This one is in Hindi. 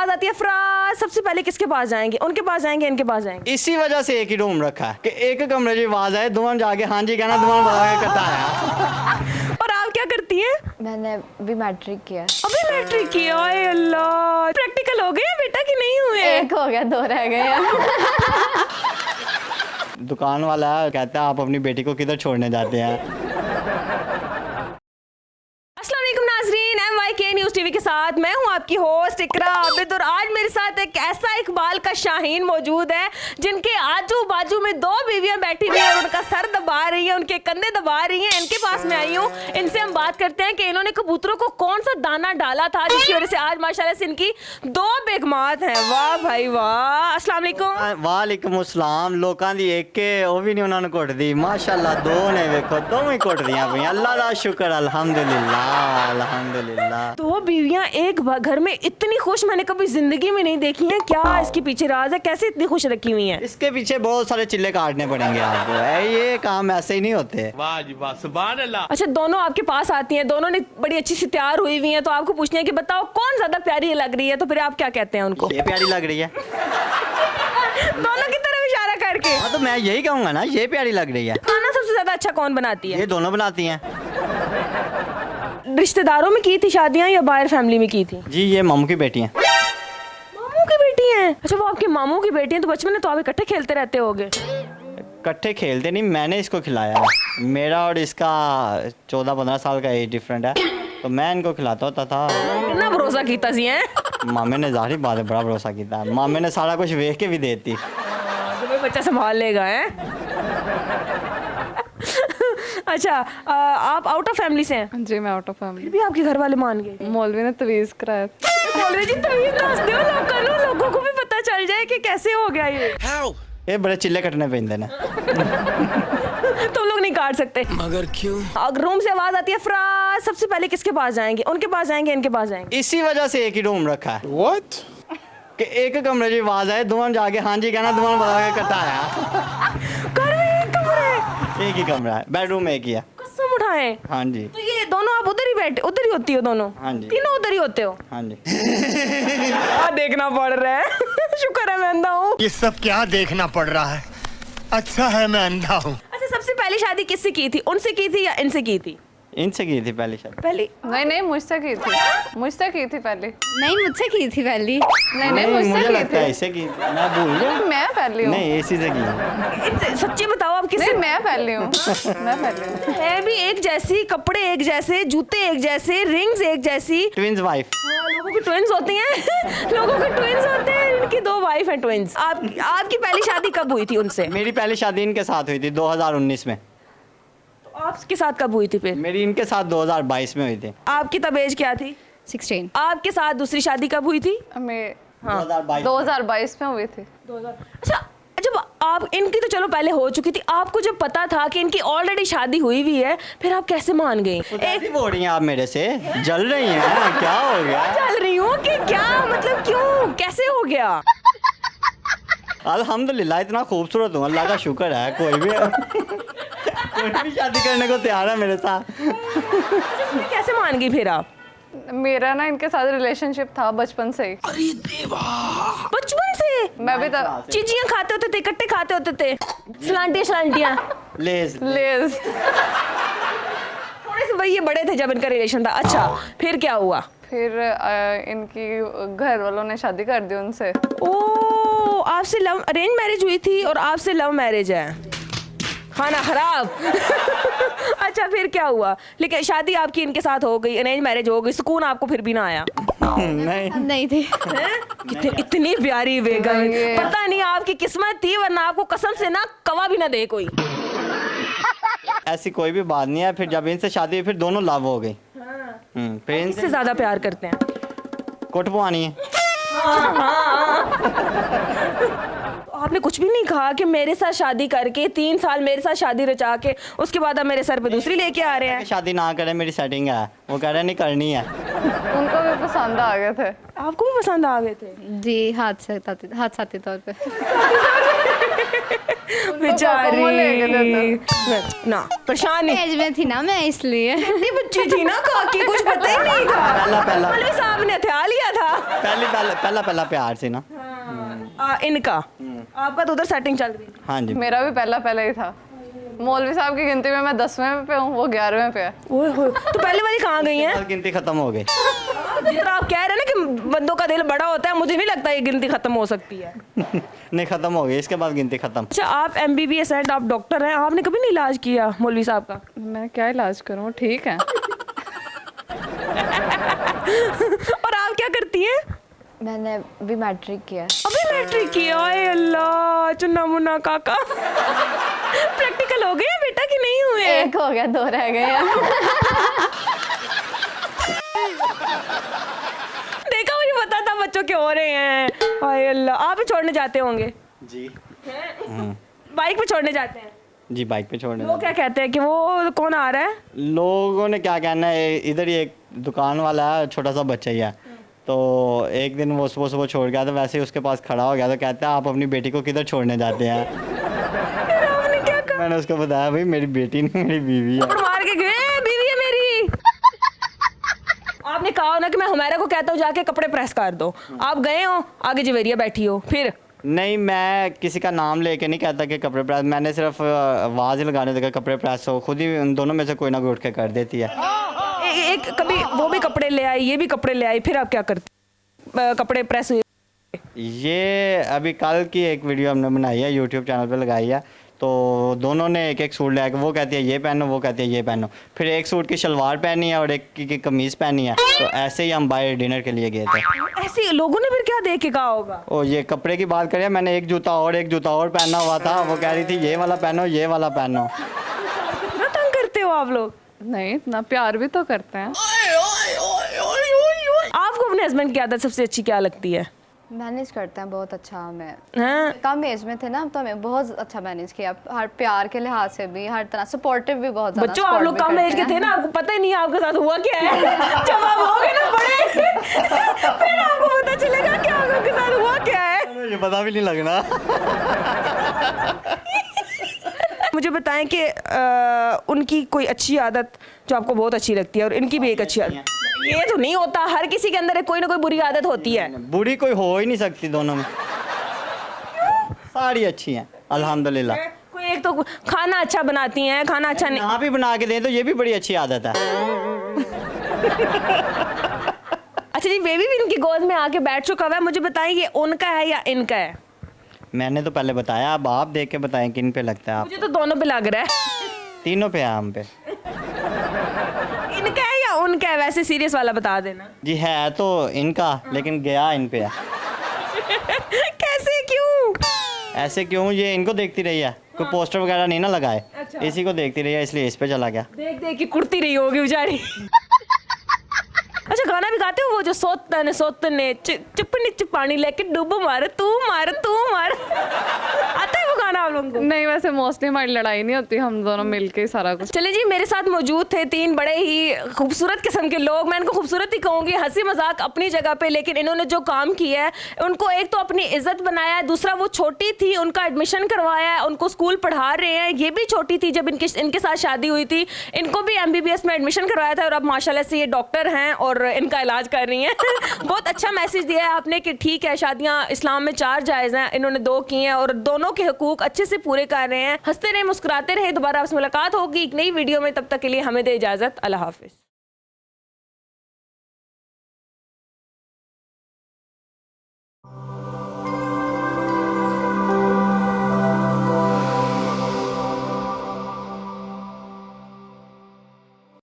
आवाज आती है फराज, सबसे पहले किसके पास जाएंगे? उनके पास जाएंगे, इनके पास जाएंगे? इसी वजह से एक ही रूम रखा है कि एक कमरे की आवाज आए, दोनों जाके हाँ जी कहना, दोनों बता के करता है। और आप क्या करती हैं? मैंने भी मैट्रिक किया। अभी मैट्रिक किया? ओए अल्लाह, प्रैक्टिकल हो गए बेटा कि नहीं हुए? एक हो गया, 2 रह गए हैं। दुकान वाला कहता है आप अपनी बेटी को किधर छोड़ने जाते हैं? अस्सलाम वालेकुम नाज़रीन, MYK न्यूज़ टीवी के साथ मैं हूं आपकी होस्ट इकरा आबिद और आज मेरे साथ एक ऐसा इकबाल का शाहीन मौजूद है जिनके आजू बाजू में 2 बीवियां बैठी हुई हैं और उनका सर दबा रही हैं, उनके कंधे दबा रही हैं। इनके पास मैं आई हूं, इनसे हम बात करते हैं कि इन्होंने कबूतरों को कौन सा दाना डाला था जिसकी वजह से आज माशाल्लाह से इनकी 2 बेगमात हैं। वाह भाई वाह। अस्सलाम वालेकुम। वालेकुम अस्सलाम। लोकां दी एक के ਉਹ ਵੀ ਨਹੀਂ ਉਹਨਾਂ ਨੂੰ ਘੁੱਟਦੀ माशाल्लाह, 2 ਨੇ ਵੇਖੋ ਦੋਵੇਂ ਘੁੱਟਦੀਆਂ ਪਈਆਂ। अल्लाह दा शुक्र, अल्हम्दुलिल्लाह अल्हम्दुलिल्लाह। 2 बीवियां एक घर में इतनी खुश मैंने कभी जिंदगी में नहीं देखी हैं। क्या इसके पीछे राज है? कैसे इतनी खुश रखी हुई हैं? इसके पीछे बहुत सारे चिल्ले काटने पड़ेंगे आपको, ये काम ऐसे ही नहीं होते। वाह जी वाह, सुभान अल्लाह। अच्छा, दोनों आपके पास आती हैं, दोनों ने बड़ी अच्छी सी तैयार हुई हुई हैं, तो आपको पूछना है कि बताओ कौन ज्यादा प्यारी लग रही है, तो फिर आप क्या कहते हैं उनको? ये प्यारी लग रही है। दोनों की तरफ इशारा करके। हाँ तो मैं यही कहूँगा ना, ये प्यारी लग रही है। खाना सबसे ज्यादा अच्छा कौन बनाती है? ये दोनों बनाती हैं। रिश्तेदारों में की थी शादियां या बाहर फैमिली में की थी? जी ये मामू की बेटी हैं। मामू की बेटी हैं? अच्छा, वो आपके मामू की बेटी हैं, तो बचपन में तो आप इकट्ठे खेलते रहते होगे। इकट्ठे खेलते नहीं, मैंने इसको खिलाया है। मेरा और इसका 14-15 साल का एज डिफरेंट है, तो मैं इनको खिलाता होता था। कितना भरोसा कीता सी हैं? मामे ने जाहिर बात है बड़ा भरोसा किया। मामे ने सारा कुछ वेख के भी देती। तो भाई बच्चा संभाल लेगा है। अच्छा, आप आउट ऑफ फैमिली से हैं? जी मैं आउट ऑफ फैमिली। फिर भी आपके घर वाले मान गए? मौलवी ने तवीज़ कराया। मौलवी जी तमीज़ दस दो लोगों को भी पता चल जाए कि कैसे हो गया ये बड़े चिल्ले कटने पेंदे ने। तुम लोग नहीं काट सकते। मगर क्यों? अगर रूम से आवाज आती है फराज, सबसे पहले किसके पास जाएंगे? उनके पास जाएंगे, इनके पास जाएंगे? इसी वजह से एक ही रूम रखा है व्हाट? कि एक कमरे की आवाज आए, दोनों जाके हाँ जी कहना, दोनों बता के करता है। घर में एक कमरे? एक ही कमरा है, बेडरूम एक ही है। कसम उठाए? हाँ जी। तो ये दोनों आप उधर ही बैठे, उधर ही होती हो दोनों? हाँ जी। तीनों उधर ही होते हो? हाँ जी। देखना पड़ रहा है। शुक्र है मैं अंधा हूँ। ये सब क्या देखना पड़ रहा है? अच्छा है मैं अंधा हूँ। अच्छा, सबसे पहली शादी किससे की थी? उनसे की थी या इनसे की थी? इनसे की थी पहली शादी। पहली? नहीं मुझसे की थी। मुझसे की थी पहले। नहीं मुझसे की थी पहली। नहीं मुझे मुझसे की लगता है थी। इसे की, मैं भूल गया। मैं पहली हूँ। नहीं इसी से की। इनसे सच्ची बताओ आप किससे? नहीं मैं पहली हूँ। मैं पहली हूँ। है भी एक जैसी, कपड़े एक जैसे, जूते एक जैसे, रिंग्स एक जैसी। Twins wife. लोगों की ट्विंस होती हैं। लोगों के ट्विंस होते हैं, इनकी 2 वाइफ हैं ट्विंस। आपकी पहली शादी कब हुई थी उनसे? मेरी पहली शादी इनके साथ हुई थी 2019 में। आपके साथ कब हुई थी फिर? मेरी इनके साथ 2022 में हुई थी। आपकी तब एज क्या थी? 16। आपके साथ दूसरी शादी कब हुई थी? मैं 2022 में हुई थी। 2000। अच्छा, जब आप इनकी तो चलो पहले हो चुकी थी, आपको जब पता था कि इनकी ऑलरेडी शादी हुई हुई है, फिर आप कैसे मान गई? ऐसी बोल रही हैं आप मेरे से? जल रही हैं क्या हो गया? चल रही हूँ कि क्या मतलब, क्यों, कैसे हो गया? अल्हम्दुलिल्लाह इतना खूबसूरत हूँ, अल्लाह का शुक्र है। कोई भी शादी करने को तैयार है मेरे साथ। कैसे मान गई फिर आप? मेरा ना इनके साथ रिलेशनशिप था बचपन से ही। बचपन से? मैं भी तब चीजियां खाते होते थे, इकट्ठे खाते होते थे, सलांटियां। लेज लेज। थोड़े से वही ये बड़े थे जब इनका रिलेशन था। अच्छा, फिर क्या हुआ? फिर इनकी घर वालों ने शादी कर दी उनसे। ओ, आपसे लव अरेंज मैरिज हुई थी और आपसे लव मैरिज है। खाना खराब। अच्छा, फिर क्या हुआ? लेकिन शादी आपकी इनके साथ हो गई, अरेंज मैरिज हो गई, सुकून आपको फिर भी ना आया? नहीं नहीं थी। इतनी प्यारी बेगम, पता नहीं आपकी किस्मत थी, वरना आपको कसम से ना कवा भी ना दे कोई। ऐसी कोई भी बात नहीं है। फिर जब इनसे शादी हुई फिर दोनों लव हो गई। फिर किससे इनसे ज्यादा प्यार करते हैं? कोट पवानी है। आपने कुछ भी नहीं कहा कि मेरे साथ शादी करके 3 साल मेरे साथ शादी रचा के उसके बाद आप मेरे सर पे दूसरी लेके आ रहे हैं? शादी ना करे, मेरी सेटिंग है। वो कह रहे नहीं करनी है। उनको भी पसंद आ गए थे। आपको भी पसंद आ गए थे? जी हादसाती तौर पे। बेचारी ना परेशान नहीं एज में थी ना मैं इसलिए। इतनी बच्ची थी ना काकी, कुछ पता ही नहीं था। पहला मौलवी साहब ने हथिया लिया था। पहला प्यार से ना। इनका आपका तो उधर सेटिंग चल रही है। हाँ जी। मेरा भी पहला ही था। मौलवी साहब की गिनती में मैं 10वें पे हूँ, वो 11वें पे है। ओए होए, तो पहले वाली कहाँ गई हैं? गिनती खत्म हो गई। जितना आप कह रहे हैं ना कि बंदों का दिल बड़ा होता है, मुझे नहीं लगता ये गिनती खत्म हो सकती है। नहीं, खत्म हो गई, इसके बाद गिनती खत्म। अच्छा, आप MBBS हैं, आप डॉक्टर हैं, आपने कभी नहीं इलाज किया मौलवी साहब का? मैं क्या इलाज करूँ, ठीक है। और आप क्या करती हैं? मैंने भी मैट्रिक किया। अभी मैट्रिक किया? आए अल्लाह, चुन्ना मुन्ना काका। प्रैक्टिकल हो गए बेटा कि नहीं हुए? एक हो गया, 2 रह गए हैं। देखा, मुझे पता था बच्चों के हो रहे हैं। आए अल्लाह, आप भी छोड़ने जाते होंगे? जी। बाइक पे छोड़ने जाते हैं? जी, बाइक पे छोड़ने। लोग क्या कहते हैं कि वो कौन आ रहा है? लोगों ने क्या कहना है, इधर ही एक दुकान वाला है, छोटा सा बच्चा ही है। तो एक दिन वो सुबह छोड़ गया, तो वैसे ही उसके पास खड़ा हो गया, तो कहता है आप अपनी बेटी को किधर छोड़ने जाते हैं? आपने क्या कहा? मैंने उसको बताया भाई मेरी बेटी नहीं, मेरी बीवी है। थप्पड़ मार के गए, बीवी है मेरी। आपने कहा ना कि मैं हुमैरा को कहता हूँ जाके कपड़े प्रेस कर दो, आप गए हो, आगे जवेरिया बैठी हो, फिर? नहीं, मैं किसी का नाम लेके नहीं कहता कि कपड़े प्रेस, मैंने सिर्फ आवाज़ लगाने देगा कपड़े प्रेस हो, खुद ही उन दोनों में से कोई ना कोई उठ के कर देती है। एक कभी वो भी कपड़े ले आई, ये भी कपड़े ले आई, फिर आप क्या करते? कपड़े प्रेस हुए? ये अभी कल की एक वीडियो हमने बनाई है, यूट्यूब चैनल पे लगाई है। तो दोनों ने एक सूट ले आया, वो कहती है ये पहनो, वो कहती है ये पहनो, फिर एक सूट की शलवार पहनी है और एक की कमीज़ पहनी है। तो ऐसे ही हम बाहर डिनर के लिए गए थे। ऐसे लोगों ने फिर क्या देख के कहा होगा? ओ, ये कपड़े की बात करें, मैंने एक जूता और पहना हुआ था, वो कह रही थी ये वाला पहनो, ये वाला पहनो। कितना तंग करते हो आप लोग? नहीं, इतना प्यार भी तो करते हैं। आपको अपने हस्बैंड की आदत सबसे अच्छी क्या लगती है? मैनेज करते हैं बहुत अच्छा हमें। हाँ? कम एज में थे ना, तो हमें बहुत अच्छा मैनेज किया, हर प्यार के लिहाज से भी, हर तरह सपोर्टिव भी बहुत ज़्यादा। बच्चों, आप लोग कम एज के थे ना, आपको पता ही नहीं आपके साथ हुआ क्या है। जब आप होगे ना बड़े, फिर आपको पता चलेगा कि आपके साथ हुआ क्या है। ये पता भी नहीं लगना। मुझे बताएं कि उनकी कोई अच्छी आदत जो आपको बहुत अच्छी लगती है, और इनकी भी एक अच्छी आदत। ये तो नहीं होता, हर किसी के अंदर कोई ना कोई बुरी आदत होती है। बुरी कोई हो ही नहीं सकती, दोनों में सारी अच्छी हैं अल्हम्दुलिल्लाह। कोई एक तो खाना अच्छा बनाती हैं, खाना अच्छा नहीं। ना भी बना के दें तो ये भी बड़ी अच्छी आदत है। अच्छा जी, बेबी भी इनकी गोद में आके बैठ चुका हुआ है। मुझे बताएं ये उनका है या इनका है? मैंने तो पहले बताया, अब आप देख के बताएं किन पे लगता है। आप मुझे तो दोनों पे लग रहा है। तीनों पे है, हम पे। इनका है या उनका है? वैसे सीरियस वाला बता देना। जी है तो इनका, लेकिन गया इन पे है। कैसे, क्यों? ऐसे क्यों? ये इनको देखती रही है, कोई पोस्टर वगैरह नहीं ना लगाए, इसी को देखती रही है, इसलिए इस पे चला गया। देख देख के कुर्ती रही होगी बेचारी। अच्छा, गाना भी गाते हो वो जो सोतने चिपनी चिपानी लेके डूब मार तू मार आता है वो गाना आप लोगों को? नहीं, वैसे मोस्टली हमारी लड़ाई नहीं होती, हम दोनों मिलके ही सारा कुछ। चले जी, मेरे साथ मौजूद थे 3 बड़े ही खूबसूरत किस्म के लोग। मैं इनको खूबसूरत ही कहूँगी, हंसी मजाक अपनी जगह पे, लेकिन इन्होंने जो काम किया है, उनको एक तो अपनी इज्जत बनाया है, दूसरा वो छोटी थी उनका एडमिशन करवाया है, उनको स्कूल पढ़ा रहे हैं। ये भी छोटी थी जब इनके साथ शादी हुई थी, इनको भी MBBS में एडमिशन करवाया था, और अब माशाल्लाह से ये डॉक्टर हैं और इनका इलाज कर रही हैं। बहुत अच्छा मैसेज दिया है आपने कि ठीक है, शादियाँ इस्लाम में 4 जायज़ हैं, इन्होंने 2 की हैं और दोनों के हुकूक अच्छे से पूरे कर रहे हैं। हंसते रहे, मुस्कुराते रहे। दोबारा आपसे मुलाकात होगी एक नई वीडियो में, तब तक के लिए हमें दे इजाज़त। अल्लाह हाफिज़।